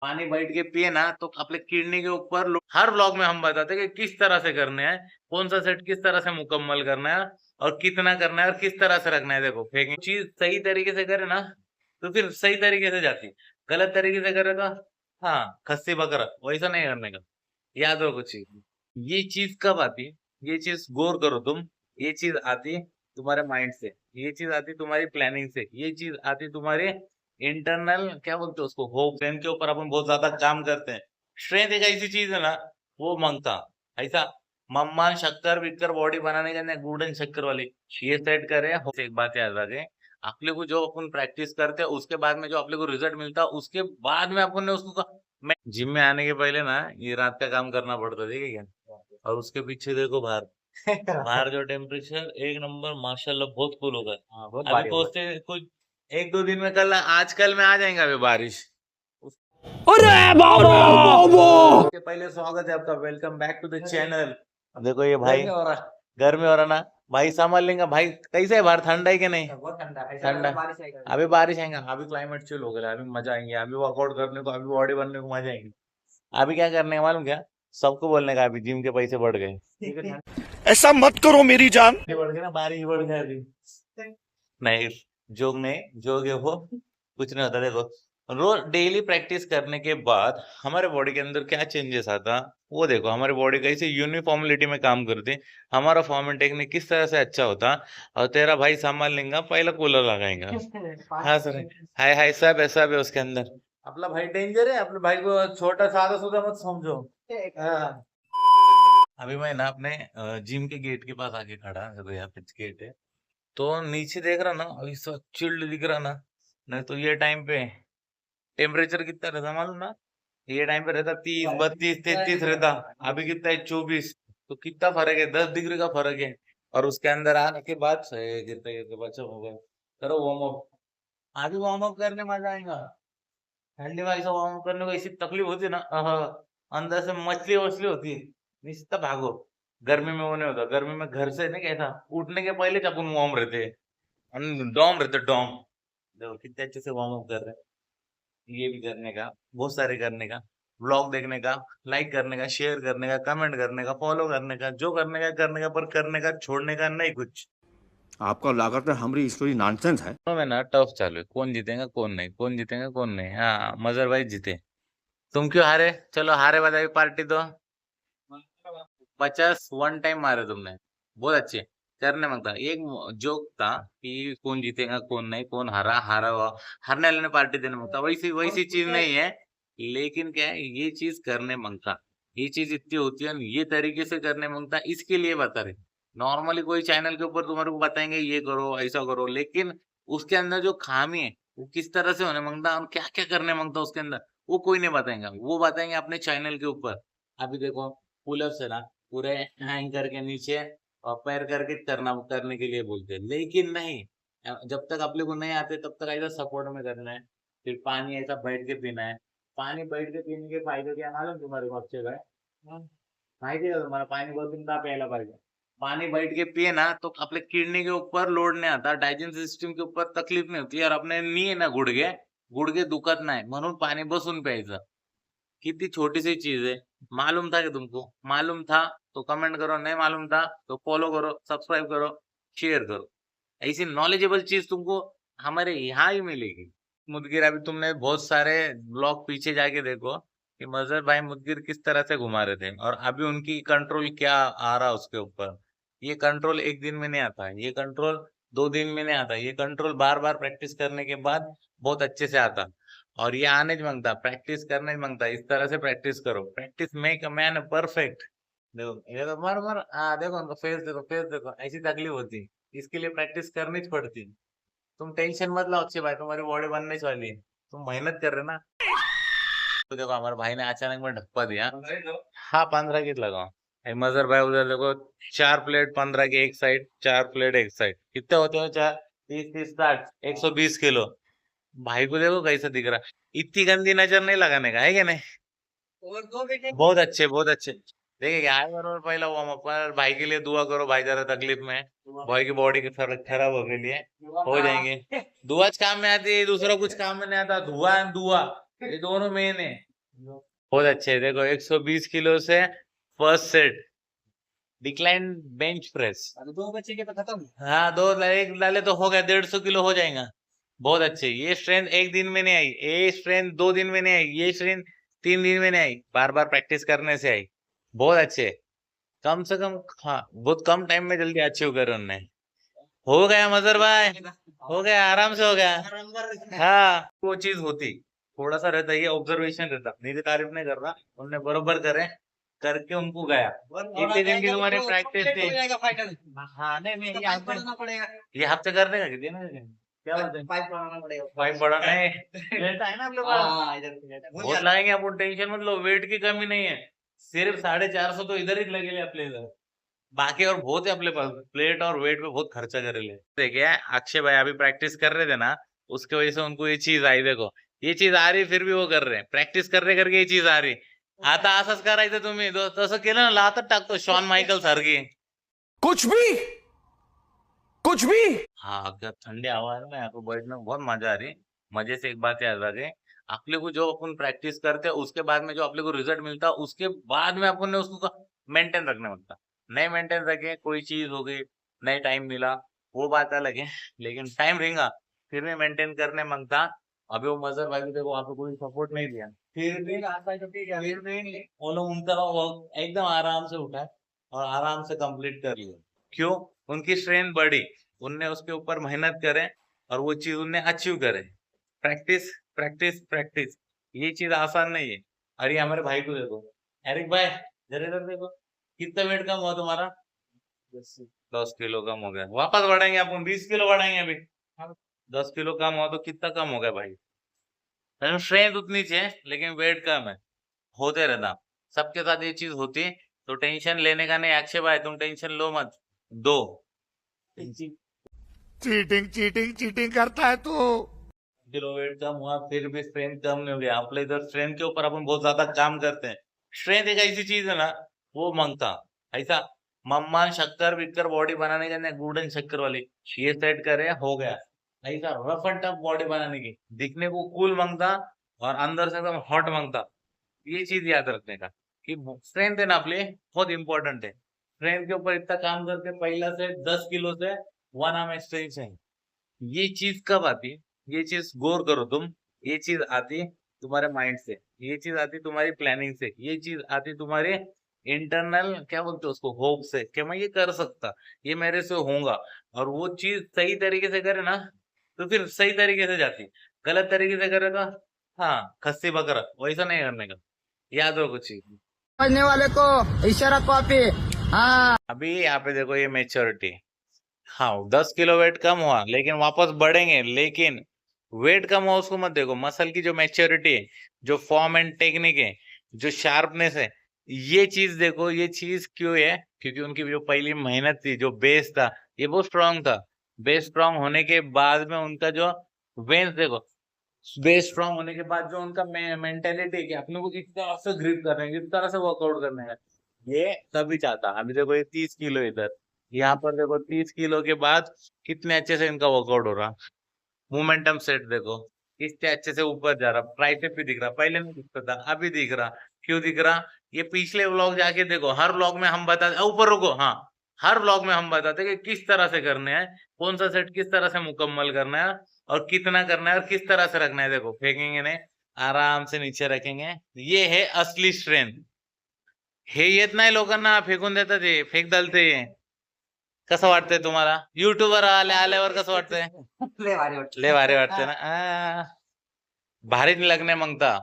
पानी बैठ के पिए ना तो अपने किडनी के ऊपर हर व्लॉग में हम बताते हैं कि किस तरह से करने हैं, कौन सा सेट किस तरह से मुकम्मल करना है और कितना करना है और किस तरह से रखना है। देखो फेंकने चीज सही तरीके से करे ना तो फिर सही तरीके से जाती है, गलत तरीके से करे तो हाँ खस्सी बकरा वैसा नहीं करने का। याद रखो चीज, ये चीज कब आती है, ये चीज गौर करो तुम, ये चीज आती है तुम्हारे माइंड से, ये चीज आती है तुम्हारी प्लानिंग से, ये चीज आती है तुम्हारे इंटरनल क्या बोलते हैं उसको, होप के ऊपर अपन बहुत ज्यादा काम करते हैं। स्ट्रेंथ एक ऐसी चीज है ना, वो मांगता ऐसा मम्मान शक्कर बिक्कर बॉडी बनाने का नहीं, गुड़ एंड शक्कर वाली ये सेट करे। एक बात याद रखे, अपने को जो अपन प्रैक्टिस करते हैं उसके बाद में जो अपने को रिजल्ट मिलता है उसके बाद में अपन ने उसको मैं जिम में आने के पहले ना ये रात का काम करना पड़ता ठीक है क्या, और उसके पीछे देखो बाहर बाहर जो टेम्परेचर एक नंबर माशाल्लाह बहुत कूल होगा। बहुत अभी भारी होगा। पहुंचते कुछ एक दो दिन में, कल आजकल में आ जाएंगे अभी बारिश। अरे बाबा उसके पहले स्वागत है आपका, welcome back to the channel. देखो ये भाई हो रहा घर में हो रहा ना, भाई संभाल लेंगे भाई। कैसे है बाहर, ठंडा है कि नहीं? बहुत ठंडा है, ठंडा। बारिश आएगा। अभी बारिश आएगा, अभी क्लाइमेट चिल हो गया, अभी मजा आएंगे, अभी वर्कआउट करने को, अभी बॉडी बनने को मजा आएंगे। अभी क्या करने का मालूम क्या, सबको बोलने का अभी जिम के पैसे बढ़ गए। ऐसा मत करो मेरी जान। बढ़ गए ना, बारिश बढ़ गया अभी। नहीं, जोक नहीं, जोक है वो, कुछ नहीं होता। देखो रोज डेली प्रैक्टिस करने के बाद हमारे बॉडी के अंदर क्या चेंजेस आता, वो देखो हमारी बॉडी कैसे यूनिफॉर्मिलिटी में काम करती, हमारा फॉर्म एंड टेक्निक किस तरह से अच्छा होता। और तेरा भाई संभाल लेगा, पहला कूलर लगाएगा। हाँ सर, हाय हाय सब है उसके अंदर। अपना भाई डेंजर है, अपने भाई को छोटा सादा सुधा मत समझो। हाँ। अभी मैं ना अपने जिम के गेट के पास आके खड़ा, देखो यहाँ पे गेट है, तो नीचे देख रहा ना, अभी सब चिल्ड दिख रहा ना। नहीं तो ये टाइम पे टेम्परेचर कितना रहता मालूम ना, ये टाइम पे रहता 30 32 33 रहता। अभी कितना है 24, तो कितना फर्क है, 10 डिग्री का फर्क है। और उसके अंदर आने के बाद कितने कितने बच्चे हो गए। करो वार्म अप, आगे वार्म अप करने मजा आएगा। ठंडी में ऐसा वार्म अप करने को ऐसी तकलीफ होती है ना, अंदर से मछली वछली होती है, निश्चित भागो। गर्मी में वो नहीं होता, गर्मी में घर से नहीं कैसा उठने के पहले अपन वार्म रहते हैं, डॉम रहते डॉम। देखो कितने अच्छे से वार्म अप कर रहे हैं। ये भी करने का, बहुत सारे करने का, व्लॉग देखने का, लाइक करने का, शेयर करने का, कमेंट करने का, फॉलो करने का, जो करने का पर करने का, छोड़ने का नहीं कुछ। आपका लागत है हमारी स्टोरी नॉनसेंस है। तो मैं ना टफ चालू है, कौन जीतेगा कौन नहीं, कौन जीतेगा कौन नहीं। हाँ मजर भाई जीते, तुम क्यों हारे? चलो हारे बाद अभी पार्टी दो। 50 वन टाइम मारे तुमने, बहुत अच्छे। करने मांगता एक जोक था कि कौन जीतेगा कौन नहीं, कौन हारा, हारा हुआ हारने वाले ने पार्टी देने मांगता, वैसी वैसी चीज नहीं है। लेकिन क्या है, ये चीज करने मांगता, ये चीज इतनी होती है, ये तरीके से करने मांगता, इसके लिए बता रहे। नॉर्मली कोई चैनल के ऊपर तुम्हारे को बताएंगे ये करो ऐसा करो, लेकिन उसके अंदर जो खामी है वो किस तरह से होने मांगता और क्या क्या करने मांगता उसके अंदर, वो कोई नहीं बताएंगा, वो बताएंगे अपने चैनल के ऊपर। अभी देखो पुलअप्स है ना, पूरे हैंग करके नीचे और पैर करके करना करने के लिए बोलते हैं, लेकिन नहीं, जब तक अपने को नहीं आते तब तक ऐसा सपोर्ट में करना है। फिर पानी ऐसा बैठ के पीना है। पानी बैठ के पीने के फायदे क्या मालूम तुम्हारे को अच्छे का? माहिती है का तुम्हाला पाणी बसून का प्यायला पाहिजे? पानी बैठ के पिए ना तो अपने किडनी के ऊपर लोड नहीं आता, डायजेशन सिस्टम के ऊपर तकलीफ नहीं होती, और अपने नी आहे ना गुडघे, गुडघे दुखत नाही, म्हणून पाणी बसून प्यायचं। कितनी छोटी सी चीज है, मालूम था कि तुमको? मालूम था तो कमेंट करो, नहीं मालूम था तो फॉलो करो, सब्सक्राइब करो, शेयर करो। ऐसी नॉलेजेबल चीज तुमको हमारे यहाँ ही मिलेगी। मुदगिर अभी तुमने बहुत सारे ब्लॉग पीछे जाके देखो कि मजहर भाई मुदगिर किस तरह से घुमा रहे थे, और अभी उनकी कंट्रोल क्या आ रहा उसके ऊपर। ये कंट्रोल एक दिन में नहीं आता, ये कंट्रोल 2 दिन में नहीं आता, ये कंट्रोल बार बार प्रैक्टिस करने के बाद बहुत अच्छे से आता। और ये आने ज मांगता, प्रैक्टिस करने ज मांगता, इस तरह से प्रैक्टिस करो, practice make a man perfect. देखो ये तो मर मर, हाँ देखो उनका फेस देखो, फेस देखो, ऐसी तकलीफ होती, इसके लिए प्रैक्टिस करनी पड़ती। तुम टेंशन मत लो अक्षय भाई, तुम्हारी बॉडी बनने ही वाली है, तुम मेहनत कर रहे ना। तो देखो हमारे भाई ने अचानक में ढप्पा दिया। हाँ 15 की लगाओ। मजर भाई उधर देखो, 4 प्लेट 15 की एक साइड, 4 प्लेट एक साइड, कितने होते हो? 4 30 30 60 120 किलो। भाई को देखो कैसा दिख रहा, इतनी गंदी नजर नहीं लगाने का है क्या नहीं। बहुत अच्छे बहुत अच्छे। देखिए क्या है, बरोबर पहला वार्म अप पर भाई के लिए दुआ करो, भाई जरा तकलीफ में है, भाई की बॉडी की खराब हो गई है, हो जाएंगे। दुआ काम में आती है, दूसरा कुछ काम में नहीं आता, दुआ एंड दुआ ये दोनों मेन है। बहुत अच्छे। देखो 120 किलो से first set decline bench press. 2 बच्चे के तो खत्म। हाँ, दो एक डाले तो हो गया, 150 किलो हो जाएगा। बहुत अच्छे। ये स्ट्रेंथ एक दिन में नहीं आई, ये स्ट्रेंथ 2 दिन में नहीं आई, ये स्ट्रेंथ 3 दिन में नहीं आई, बार बार प्रैक्टिस करने से आई। बहुत अच्छे। कम से कम, हाँ, बहुत कम टाइम में जल्दी अचीव करे उनने। हो गया मजर भाई, हो गया, आराम से हो गया। हाँ, वो चीज होती, थोड़ा सा रहता, ये ऑब्जर्वेशन रहता, मेरी तारीफ नहीं कर रहा, उनने बरोबर करे, करके उनको गया। इतने दिन की तुम्हारी प्रैक्टिस थी। हाँ, नहीं नहीं, ये हफ्ते करने का कितने ना, क्या बात है, पाइप बड़ा नहीं रहता है ना अपने पास। बहुत लगाएंगे, आप टेंशन मत लो, वेट की कमी नहीं है। सिर्फ 450 तो इधर ही लगेले अपने इधर, बाकी और बहुत है अपने पास। प्लेट और वेट पे बहुत खर्चा करेले। देखिए अक्षय भाई अभी प्रैक्टिस कर रहे थे ना, उसके वजह से उनको ये चीज आई। देखो ये चीज आ रही, फिर भी वो कर रहे हैं, प्रॅक्टिस करके करके ये चीज आ रही। आता असंच करायचं तुम्ही, तसं केलं ना लातच टाकतो शॉन मायकल सारखी। कुछ भी हाँ, क्या ठंडी हवा है ना, यहाँ पे बैठने में बहुत मजा आ रही। मजे से एक बात याद रखे, अपने को जो अपन प्रैक्टिस करते हैं उसके बाद में जो अपने को रिजल्ट मिलता है, उसके बाद में अपन ने उसको मेंटेन रखना पड़ता। नहीं मेंटेन रखे, कोई चीज हो गई, नहीं टाइम मिला, वो बात अलग है, लेकिन टाइम रहेगा फिर भी मेंटेन करने मांगता। अभी वो मजर भाई को देखो, वहाँ पे कोई सपोर्ट नहीं दिया, फिर भी वो लोग उनका वो एकदम आराम से उठा और आराम से कंप्लीट कर लिया। क्यों? उनकी स्ट्रेंथ बढ़ी, उनने उसके ऊपर मेहनत करे और वो चीज उनने अचीव करे। प्रैक्टिस प्रैक्टिस प्रैक्टिस, ये चीज आसान नहीं है। अरे हमारे भाई को देखो, एरिक भाई जरा इधर देखो, कितना वेट कम हुआ तुम्हारा? 10 किलो कम हो गया। वापस बढ़ाएंगे अपन, 20 किलो बढ़ाएंगे अभी। 10 किलो कम हुआ तो कितना कम हो गया भाई? स्ट्रेंथ उतनी चाहिए लेकिन वेट कम है, होते रहता। सबके साथ ये चीज होती, तो टेंशन लेने का नहीं। अक्षय भाई तुम टेंशन लो मत, दो। चीटिंग करता है तू। किलो वेट कम हुआ फिर भी स्ट्रेंथ कम नहीं हो गया। आपल्या इधर स्ट्रेंथ के ऊपर अपन बहुत ज्यादा काम करते हैं। स्ट्रेंथ एक ऐसी चीज है ना, वो मांगता ऐसा मम्मा शक्कर विक्कर बॉडी बनाने का नहीं, गुड़ एंड शक्कर वाली ये सेट करे हो गया। ऐसा रफ एंड टफ बॉडी बनाने की, दिखने को कूल मांगता और अंदर से एकदम हॉट मांगता। ये चीज याद रखने का कि स्ट्रेंथ है ना आपली, बहुत इंपॉर्टेंट है। स्ट्रेंथ के ऊपर इतना काम करके पहला से 10 किलो से 1 आर्म एक्सटेंशन, ये चीज कब आती? ये चीज गौर करो तुम, ये चीज आती तुम्हारे माइंड से, ये चीज आती तुम्हारी प्लानिंग से, ये चीज आती तुम्हारे इंटरनल क्या बोलते हो उसको, होप से कि मैं ये कर सकता, ये मेरे से होगा। और वो चीज सही तरीके से करे ना तो फिर सही तरीके से जाती। गलत तरीके से करे तो हाँ खस्सी बकरा, वैसा नहीं करने का, याद रखो चीज। समझने वाले को इशारा कॉपी। हाँ, अभी यहाँ पे देखो ये मेच्योरिटी, हाँ 10 किलो वेट कम हुआ लेकिन वापस बढ़ेंगे, लेकिन वेट कम हुआ उसको मत देखो, मसल की जो मैच्योरिटी है, जो फॉर्म एंड टेक्निक है, जो शार्पनेस है, ये चीज देखो। ये चीज क्यों है? क्योंकि उनकी जो पहली मेहनत थी, जो बेस था, ये बहुत स्ट्रांग था। बेस स्ट्रांग होने के बाद में उनका जो वेन्स देखो, बेस स्ट्रांग होने के बाद जो उनका मेंटेलिटी कि अपने को किस तरह से ग्रिप करने है, किस तरह से वर्कआउट करने है, ये तभी चाहता। अभी देखो ये 30 किलो इधर, यहाँ पर देखो 30 किलो के बाद कितने अच्छे से इनका वर्कआउट हो रहा। मोमेंटम सेट देखो कितने अच्छे से ऊपर जा रहा, ट्राइसेप भी दिख रहा, पहले नहीं दिखता था अभी दिख रहा। क्यों दिख रहा? ये पिछले व्लॉग जाके देखो, हर व्लॉग में हम बताते, ऊपर रुको, हाँ हर व्लॉग में हम बताते कि किस तरह से करने हैं, कौन सा सेट किस तरह से मुकम्मल करना है और कितना करना है और किस तरह से रखना है। देखो फेंकेंगे नहीं, आराम से नीचे रखेंगे, ये है असली स्ट्रेंथ। हे येत नाही लोकांना, फेकून देतात, ते फेक डालते। कसं वाटतंय तुम्हाला? युट्यूबवर आल्यावर कसं वाटतंय? लय भारी वाटतंय ना? भारीच लगने मांगता,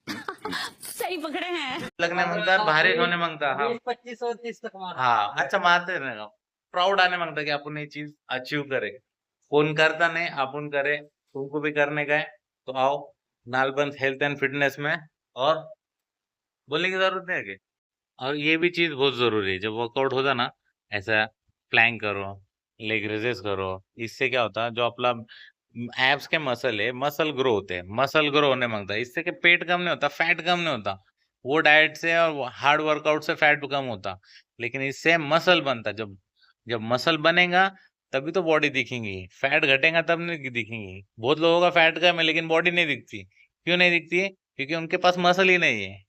सही पकड़े हैं। लगने मांगता, भारी होने मांगता। हाँ 25 और 30 तक मार। हाँ, अच्छा मारते ना, प्राउड आने मांगता कि आपण ये चीज अचीव करे। कोण करता नहीं, आपण करे, तुमको भी करने का है तो आओ नालबंद हेल्थ एंड फिटनेस में, और बोलने की जरूरत नहीं है कि। और ये भी चीज बहुत जरूरी है, जब वर्कआउट होता ना, ऐसा प्लैंक करो, लेग रेजेस करो, इससे क्या होता है, जो अपना एब्स के मसल है, मसल ग्रो होते हैं, मसल ग्रो होने मांगता है। इससे कि पेट कम नहीं होता, फैट कम नहीं होता, वो डाइट से और हार्ड वर्कआउट से फैट कम होता, लेकिन इससे मसल बनता। जब जब मसल बनेगा तभी तो बॉडी दिखेंगी, फैट घटेगा तब नहीं दिखेंगी। बहुत लोगों का फैट कम है लेकिन बॉडी नहीं दिखती। क्यों नहीं दिखती? क्योंकि उनके पास मसल ही नहीं है।